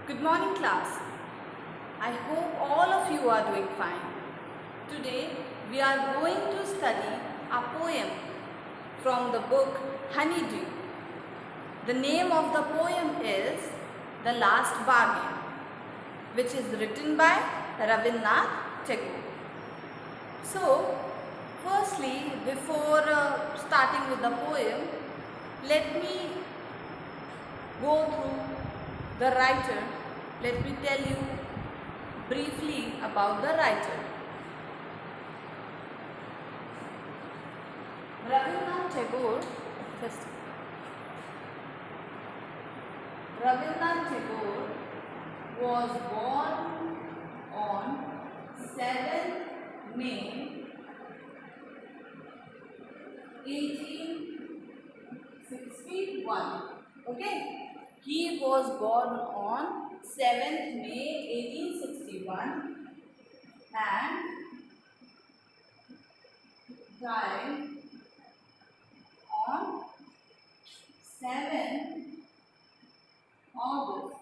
Good morning, class. I hope all of you are doing fine. Today we are going to study a poem from the book Honeydew. The name of the poem is The Last Bargain, which is written by Rabindranath Tagore. So, firstly, before starting with the poem, let me go through the writer. Let me tell you briefly about the writer. Rabindranath Tagore, Rabindranath Tagore was born on 7th May 1861. Okay, he was born on 7th May 1861 and died on 7th August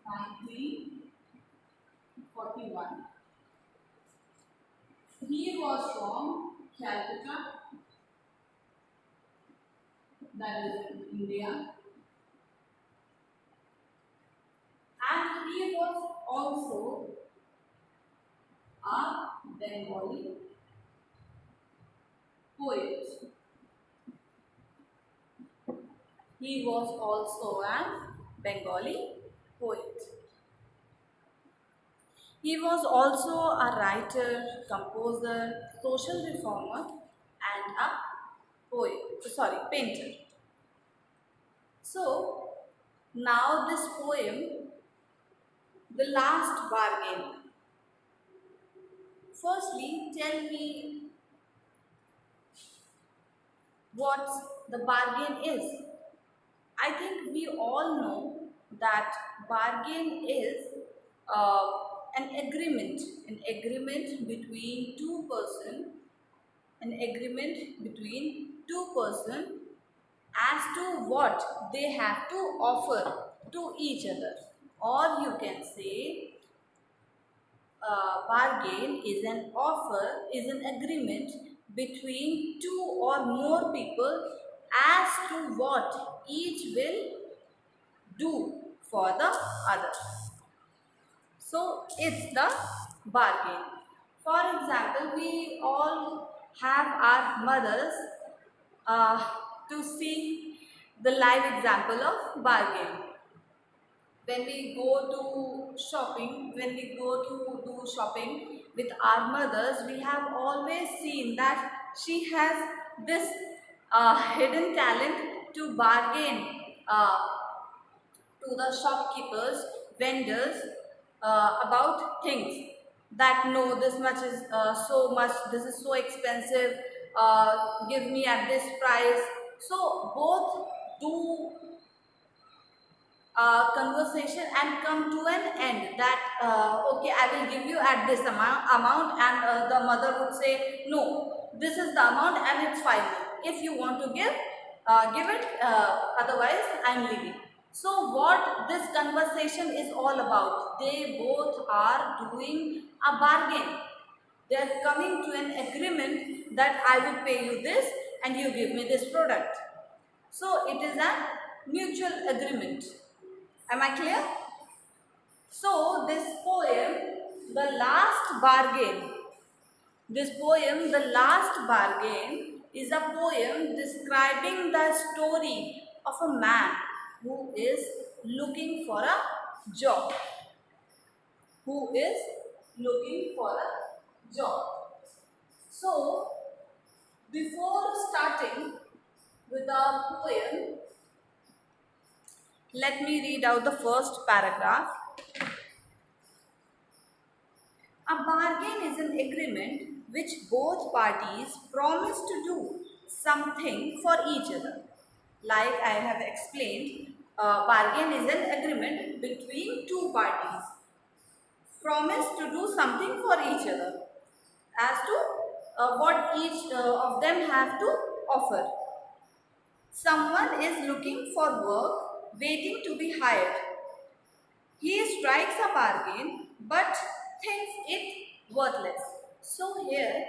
1941. He was from Calcutta, that is in India, and he was also a Bengali poet. He was also a Bengali poet. He was also a writer, composer, social reformer, and a painter. So, now this poem, The Last Bargain. Firstly, tell me what the bargain is. I think we all know that bargain is an agreement between two person, as to what they have to offer to each other, or you can say bargain is an agreement between two or more people as to what each will do for the other. So it's the bargain. For example, we all have our mothers to see the live example of bargain. When we go to shopping, with our mothers, we have always seen that she has this hidden talent to bargain to the shopkeepers, vendors about things that no, this much is so much, this is so expensive, give me at this price. So both do conversation and come to an end that okay, I will give you at this amount, and the mother would say no, this is the amount and it's final. If you want to give it, otherwise I'm leaving. So what this conversation is all about, they both are doing a bargain. They are coming to an agreement that I will pay you this and you give me this product. So it is a mutual agreement. Am I clear? So this poem, The Last Bargain, is a poem describing the story of a man who is looking for a job. So, before starting with the poem, let me read out the first paragraph. A bargain is an agreement which both parties promise to do something for each other. Like I have explained, bargain is an agreement between two parties. Promise to do something for each other as to what each of them have to offer. Someone is looking for work waiting to be hired. He strikes a bargain but thinks it worthless. So here,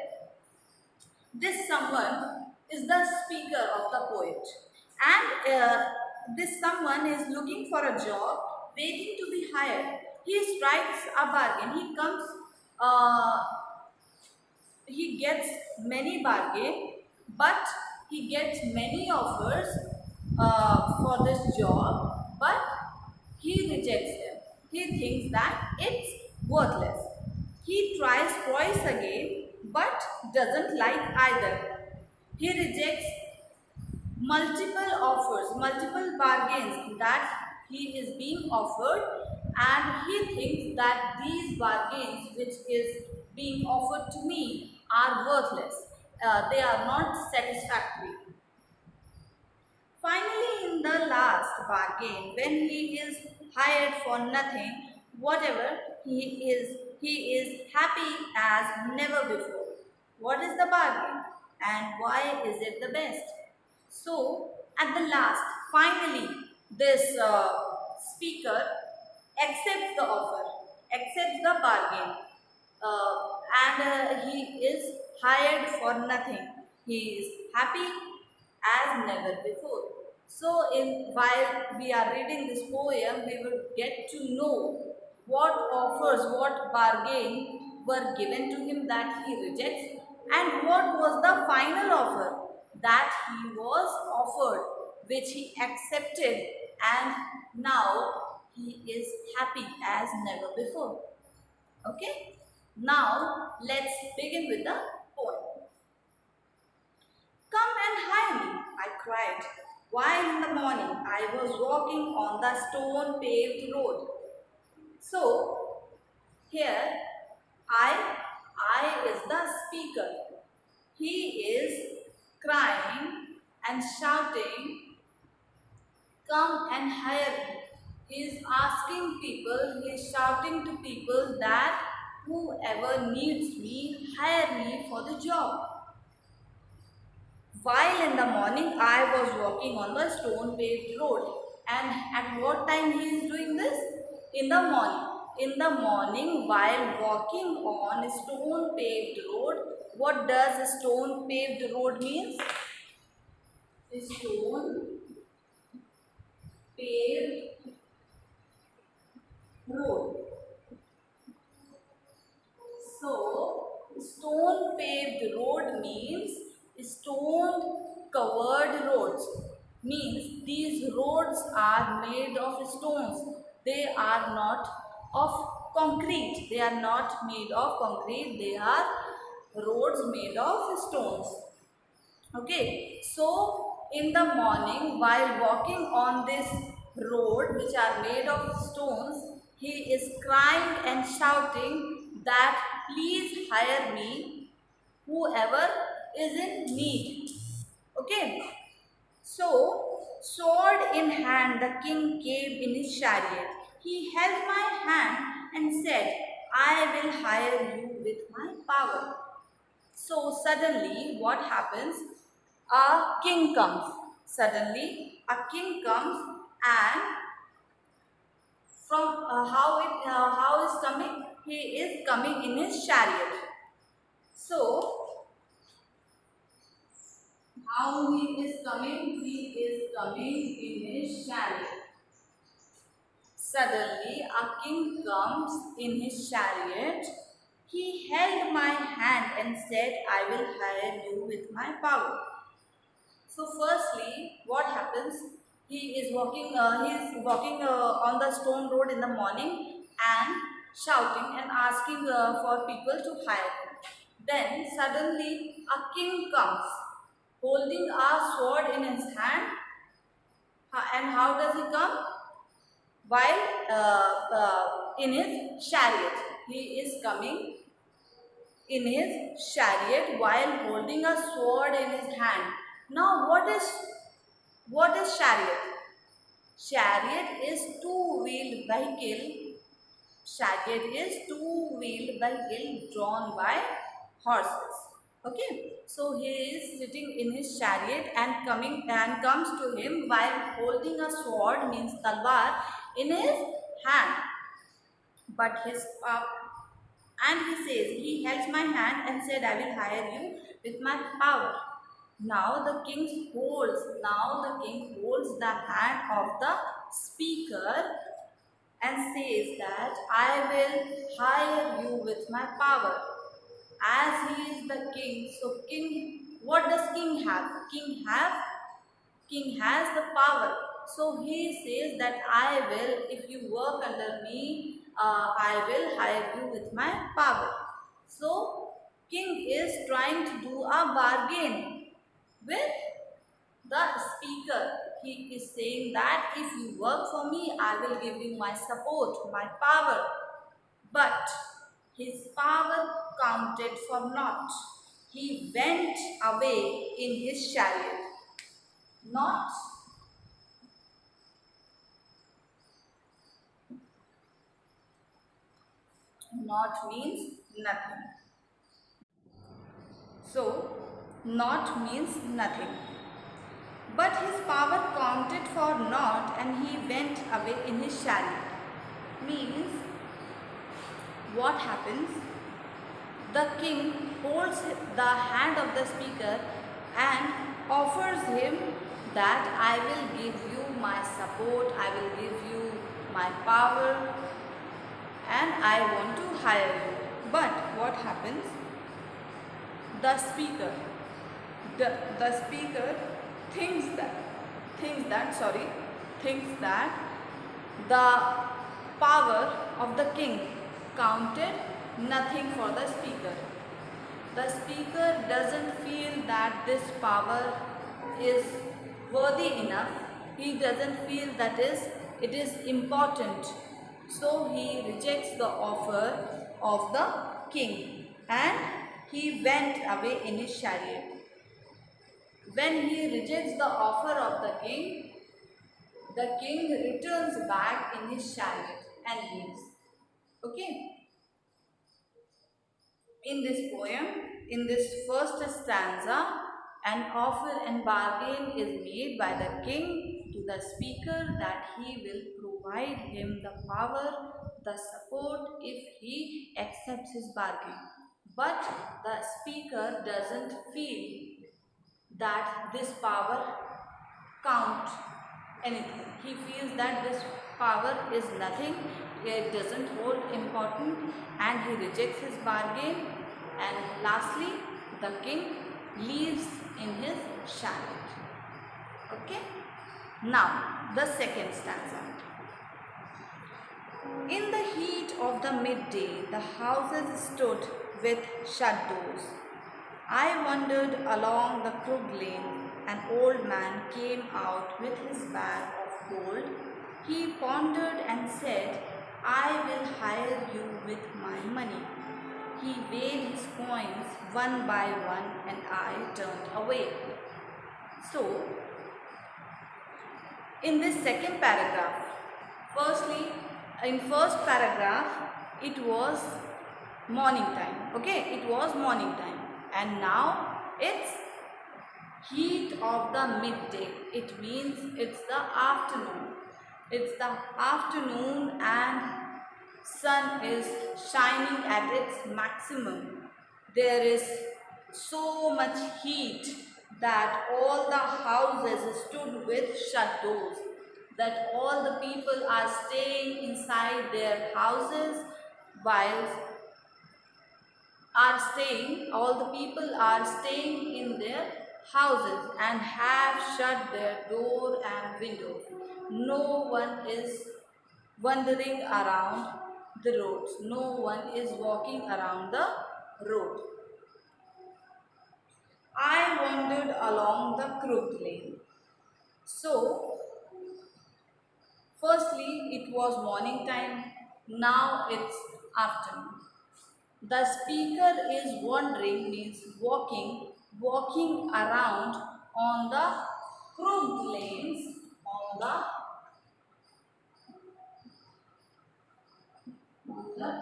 this someone is the speaker of the poet, and this someone is looking for a job, waiting to be hired. He strikes a bargain. Uh, he gets many bargain, but he gets many offers for this job, but he rejects them. He thinks that it's worthless. He tries twice again, but doesn't like either. He rejects multiple offers, multiple bargains that he is being offered, and he thinks that these bargains which is being offered to me are worthless. They are not satisfactory. Finally, in the last bargain, when he is hired for nothing, whatever he is happy as never before. What is the bargain and why is it the best? So, at the last, finally, this speaker accepts the offer, accepts the bargain, and he is hired for nothing. He is happy as never before. So, while we are reading this poem, we will get to know what offers, what bargain were given to him that he rejects, and what was the final offer that he was offered, which he accepted, and now he is happy as never before. Okay, now let's begin with the poem. Come and hire me, I cried, while in the morning I was walking on the stone paved road. So, here I is the speaker. He is crying and shouting, come and hire me. He is asking people, he is shouting to people that whoever needs me, hire me for the job. While in the morning I was walking on the stone paved road. And at what time he is doing this? In the morning. In the morning while walking on a stone paved road. What does a stone paved road means? A stone paved road. So, stone paved road means stone covered roads. Means these roads are made of stones. They are not of concrete. They are not made of concrete. They are roads made of stones. Okay, so in the morning while walking on this road which are made of stones, he is crying and shouting that please hire me, whoever is in need. Okay, so sword in hand the king came in his chariot. He held my hand and said, I will hire you with my power. So suddenly what happens? A king comes. Suddenly a king comes, and from how is coming? He is coming in his chariot. So how he is coming? He is coming in his chariot. Suddenly a king comes in his chariot. He held my hand and said, I will hire you with my power. So firstly, what happens? He is walking on the stone road in the morning and shouting and asking for people to hire him. Then suddenly a king comes holding a sword in his hand. And how does he come? While in his chariot. He is coming in his chariot while holding a sword in his hand. Now what is chariot? Chariot is two-wheeled vehicle. Chariot is two-wheeled vehicle drawn by horses. Okay, so he is sitting in his chariot and coming and comes to him while holding a sword, means talwar, in his hand. But his and he says, he held my hand and said, I will hire you with my power. Now the king holds the hand of the speaker and says that I will hire you with my power. As he is the king, so king, what does king have? King has the power. So he says that I will, if you work under me, I will hire you with my power. So king is trying to do a bargain with the speaker. He is saying that if you work for me, I will give you my support, my power. But his power counted for naught. He went away in his chariot. Not, not means nothing. So, not means nothing. But his power counted for naught and he went away in his chariot. Means, what happens? The king holds the hand of the speaker and offers him that I will give you my support, I will give you my power, and I want to hire you. But what happens? The speaker, the speaker thinks that thinks that the power of the king counted nothing for the speaker. The speaker doesn't feel that this power is worthy enough. He doesn't feel that it is important. So he rejects the offer of the king and he went away in his chariot. When he rejects the offer of the king returns back in his chariot and leaves. Okay. In this poem, in this first stanza, an offer and bargain is made by the king to the speaker that he will provide him the power, the support if he accepts his bargain. But the speaker doesn't feel that this power count anything. He feels that this power is nothing, it doesn't hold important and he rejects his bargain and lastly the king leaves in his chariot. Okay. Now the second stanza. In the heat of the midday, the houses stood with shut doors. I wandered along the crooked lane. An old man came out with his bag of gold. He pondered and said, I will hire you with my money. He weighed his coins one by one and I turned away. So, in this second paragraph, firstly, in first paragraph, it was morning time. Okay, it was morning time. And now it's heat of the midday. It means it's the afternoon. It's the afternoon and sun is shining at its maximum. There is so much heat that all the houses stood with shut doors. That all the people are staying inside their houses while all the people are staying in their houses and have shut their door and windows. No one is wandering around the roads. No one is walking around the road. I wandered along the crooked lane. So, firstly, it was morning time. Now it's afternoon. The speaker is wandering means walking around on the crooked lanes, on the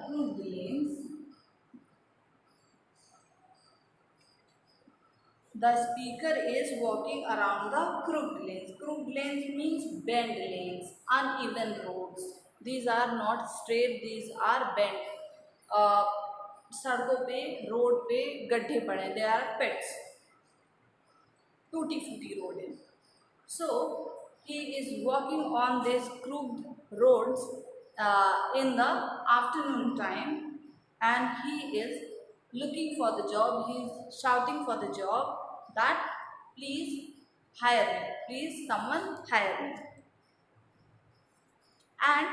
crooked lanes The speaker is walking around the crooked lanes. Crooked lanes means bent lanes, uneven roads. These are not straight, these are bent. सड़कों पे, road पे गड्ढे पड़े, they are pits. टूटी फूटी road है. So he is walking on these crooked roads in the afternoon time, and he is looking for the job. He is shouting for the job that please hire me, please someone hire me. And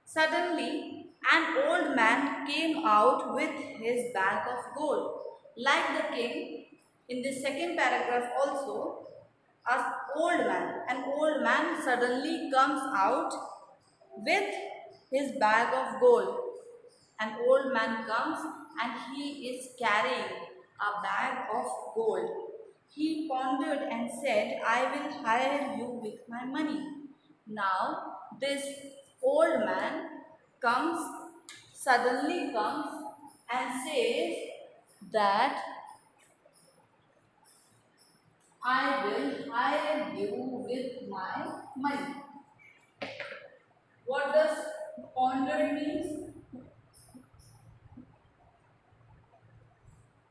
suddenly an old man came out with his bag of gold. Like the king, in the second paragraph also, an old man suddenly comes out with his bag of gold. An old man comes and he is carrying a bag of gold. He pondered and said, I will hire you with my money. Now, this old man suddenly comes and says that I will hire you with my money. What does pondered means?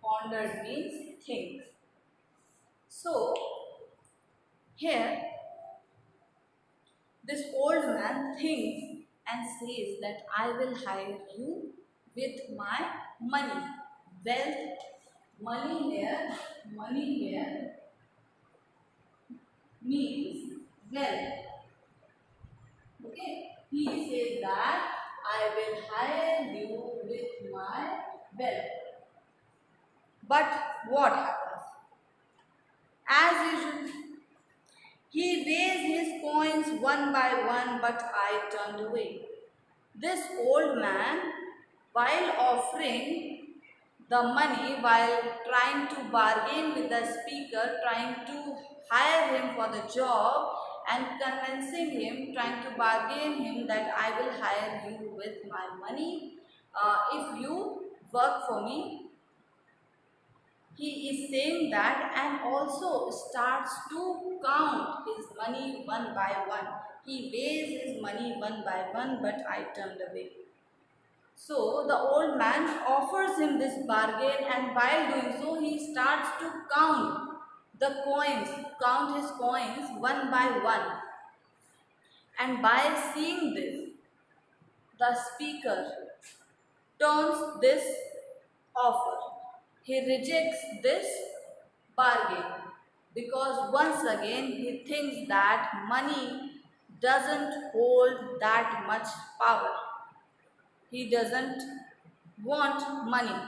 Pondered means think. So, here this old man thinks and says that I will hire you with my money. Wealth, money here means wealth. Okay, he says that I will hire you with my wealth. But what happens? As usual, he weighs his coins one by one, but I turned away. This old man, while offering the money, while trying to bargain with the speaker, trying to hire him for the job and convincing him, trying to bargain him that I will hire you with my money if you work for me. He is saying that and also starts to count his money one by one. He weighs his money one by one, but I turned away. So the old man offers him this bargain, and while doing so, he starts to count the coins, count his coins one by one. And by seeing this, the speaker turns this offer. He rejects this bargain because once again he thinks that money doesn't hold that much power. He doesn't want money.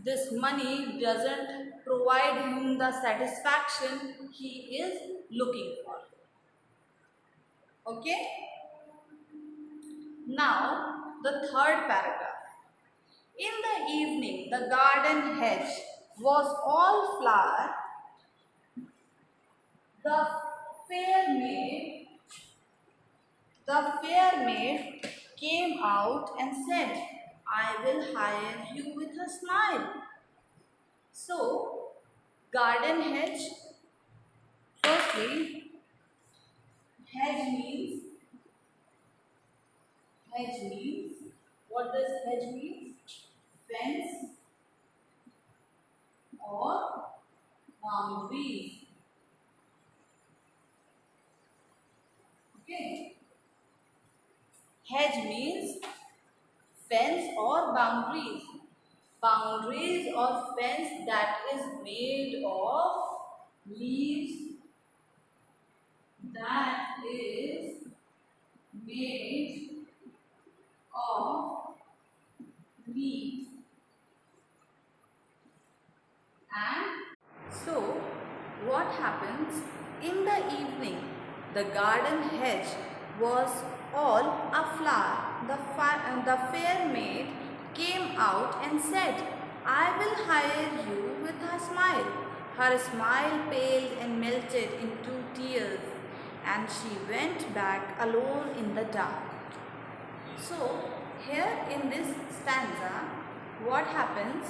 This money doesn't provide him the satisfaction he is looking for. Okay? Now, the third paragraph. In the evening, the garden hedge was all flower. The fair maid came out and said, I will hire you with a smile. So, garden hedge, firstly, hedge means, what does hedge mean? Fence or boundaries. Okay. Hedge means fence or boundaries. Boundaries or fence that is made of leaves, that is made of leaves. And so what happens? In the evening, the garden hedge was all aflower. The fair maid came out and said, I will hire you with a smile. Her smile paled and melted into tears, and she went back alone in the dark. So, here in this stanza, what happens?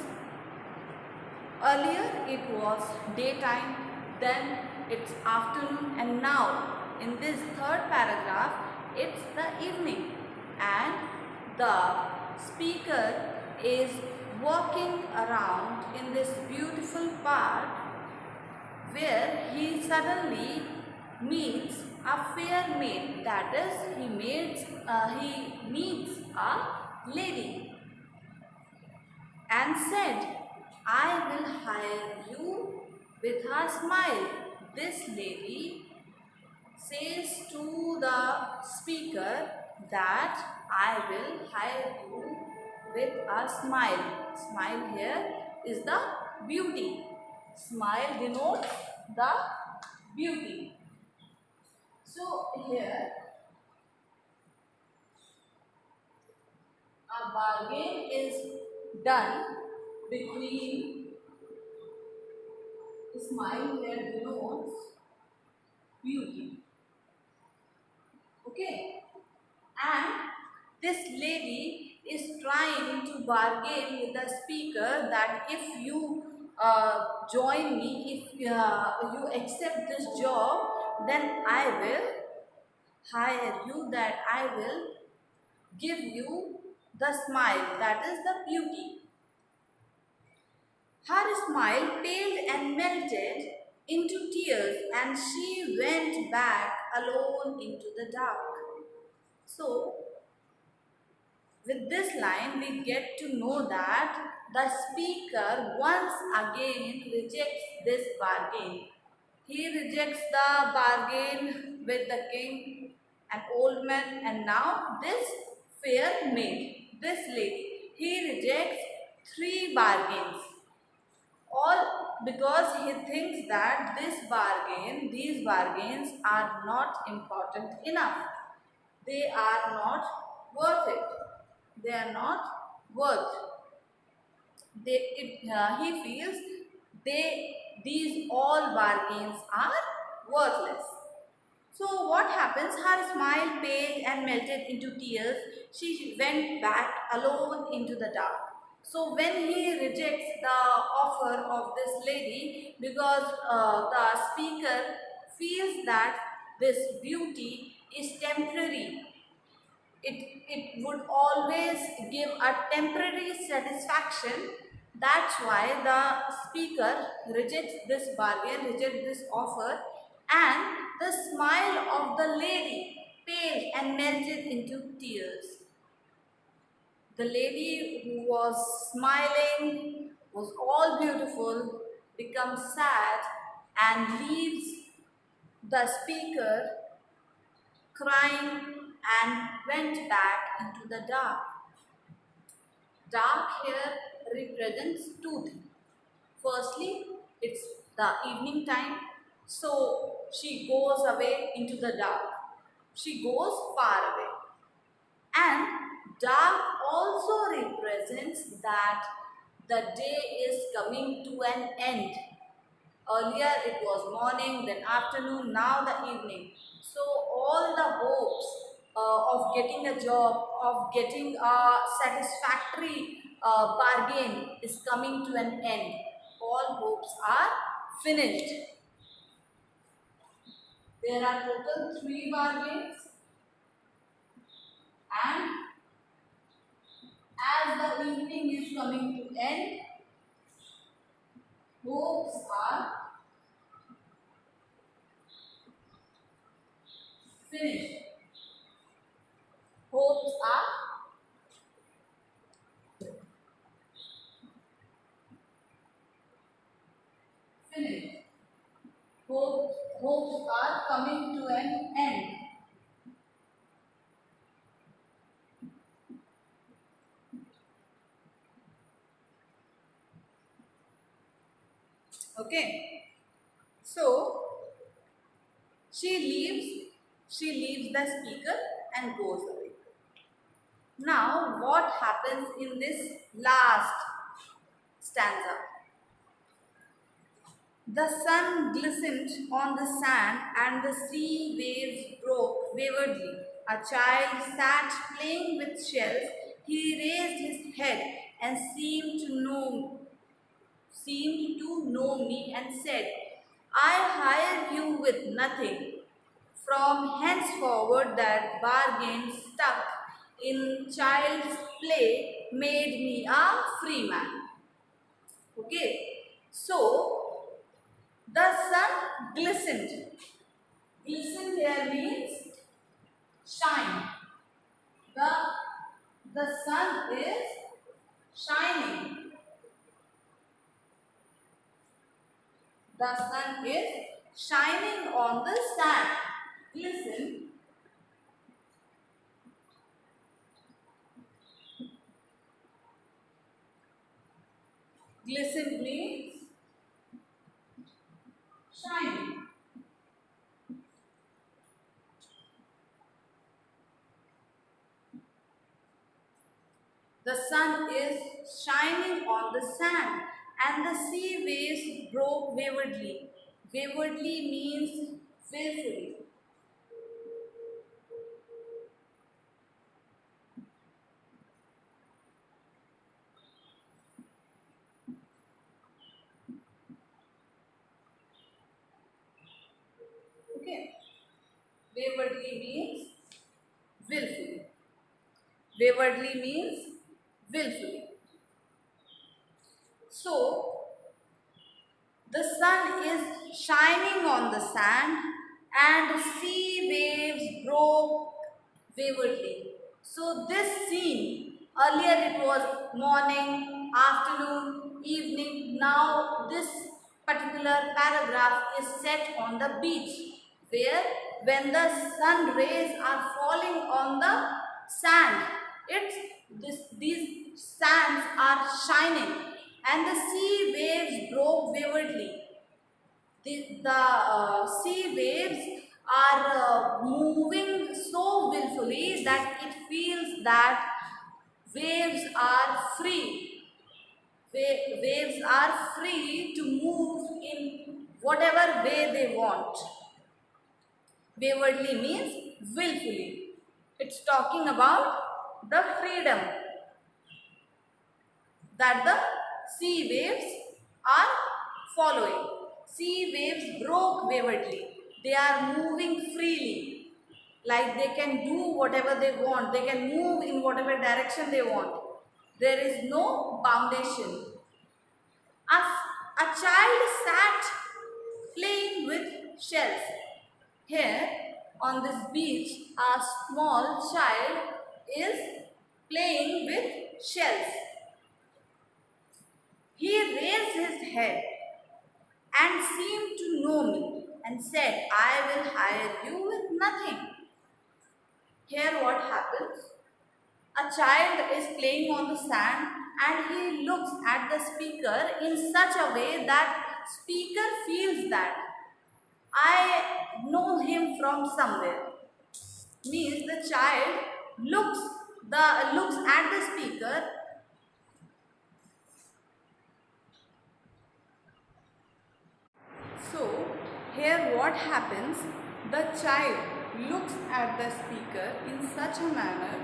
Earlier it was daytime, then it's afternoon, and now in this third paragraph it's the evening, and the speaker is walking around in this beautiful park where he suddenly meets a fair maid. That is, he meets a lady and said, I will hire you with her smile. This lady says to the speaker that I will hire you with a smile. Smile here is the beauty. Smile denotes the beauty. So here a bargain is done between. Smile here denotes beauty. Okay, and this lady is trying to bargain with the speaker that if you join me, if you accept this job, then I will hire you, that I will give you the smile, that is the beauty. Her smile paled and melted into tears, and she went back alone into the dark. So, with this line, we get to know that the speaker once again rejects this bargain. He rejects the bargain with the king, an old man, and now this fair maid, this lady. He rejects three bargains, all because he thinks that these bargains are not important enough. They are not worth it. They are not worth. He feels these all bargains are worthless. So what happens? Her smile paled and melted into tears. She went back alone into the dark. So when he rejects the offer of this lady, because the speaker feels that this beauty is temporary, it would always give a temporary satisfaction. That's why the speaker rejects this bargain, rejects this offer, and the smile of the lady paled and melted into tears. The lady who was smiling, was all beautiful, becomes sad and leaves the speaker crying and went back into the dark. Dark here represents two things. Firstly, it's the evening time, so she goes away into the dark. She goes far away. And dark also represents that the day is coming to an end. Earlier it was morning, then afternoon, now the evening. So all the hopes of getting a job, of getting a satisfactory bargain is coming to an end. All hopes are finished. There are total 3 bargains, and as the evening is coming to end, hopes are finished. Hopes are finished. Hopes are coming to an end. Okay. So she leaves the speaker and goes away. Now what happens in this last stanza? The sun glistened on the sand and the sea waves broke waywardly. A child sat playing with shells. He raised his head and seemed to know me and said, I hire you with nothing. From henceforward that bargain stuck in child's play made me a free man. Okay, so the sun glistened. Glistened here means shine. The, the sun is shining. The sun is shining on the sand. Listen. Glisten means shining. The sun is shining on the sand and the sea waves broke waywardly. Waywardly means willfully. Okay. Waywardly means willfully. Waywardly means willfully. So, the sun is shining on the sand and sea waves broke waywardly. So this scene, earlier it was morning, afternoon, evening. Now this particular paragraph is set on the beach where when the sun rays are falling on the sand, these sands are shining and the sea waves broke waywardly. The sea waves are moving so willfully that it feels that waves are free. Waves are free to move in whatever way they want. Waywardly means willfully. It's talking about the freedom that the sea waves are following. Sea waves broke waywardly. They are moving freely. Like they can do whatever they want. They can move in whatever direction they want. There is no foundation. A child sat playing with shells. Here on this beach, a small child is playing with shells. He raised his head and seemed to know me and said, I will hire you with nothing. Here what happens? A child is playing on the sand and he looks at the speaker in such a way that speaker feels that I know him from somewhere. Means the child looks at the speaker. So, here what happens? The child looks at the speaker in such a manner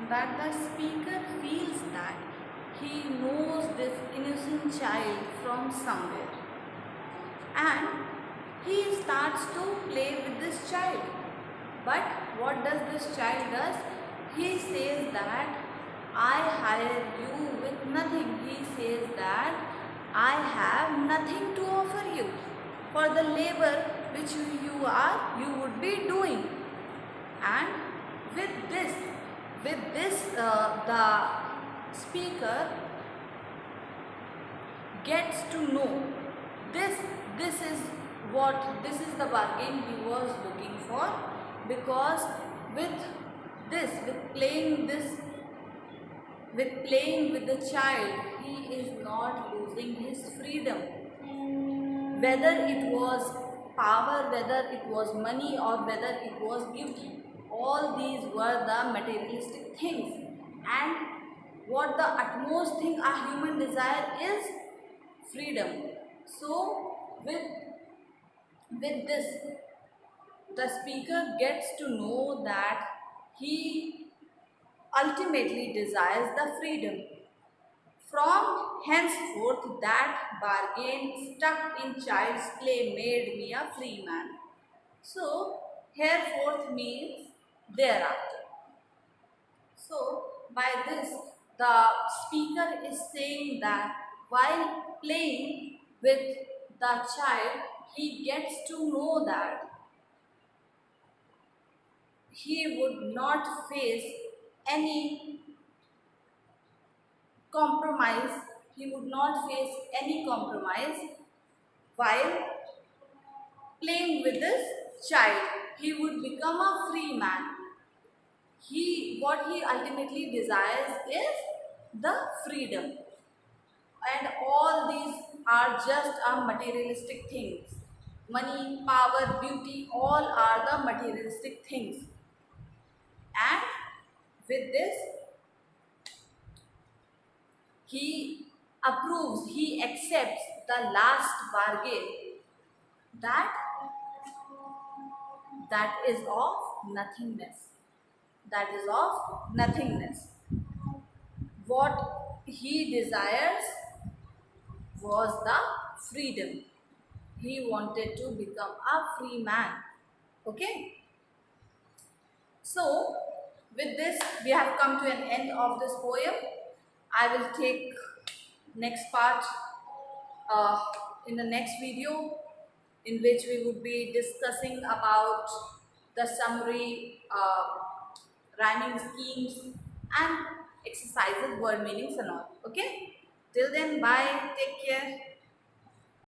that the speaker feels that he knows this innocent child from somewhere. And he starts to play with this child. But what does this child does? He says that I hire you with nothing. He says that I have nothing to offer you for the labor which you would be doing. And with this the speaker gets to know this is the bargain he was looking for, because with playing with the child, he is not losing his freedom. Whether it was power, whether it was money, or whether it was beauty, all these were the materialistic things. And what the utmost thing a human desire is? Freedom. So with this, the speaker gets to know that he ultimately desires the freedom. From henceforth that bargain stuck in child's play made me a free man. So, hereforth means thereafter. So, by this, the speaker is saying that while playing with the child, he gets to know that he would not face any compromise, he would not face any compromise while playing with this child. He would become a free man. What he ultimately desires is the freedom, and all these are just materialistic things. Money, power, beauty, all are the materialistic things. And with this, he approves, he accepts the last bargain, that is of nothingness. That is of nothingness. What he desires was the freedom. He wanted to become a free man. Okay. So, with this, we have come to an end of this poem. I will take next part uh, in the next video, in which we would be discussing about the summary rhyming schemes and exercises, word meanings and all. Okay. Till then, bye. Take care.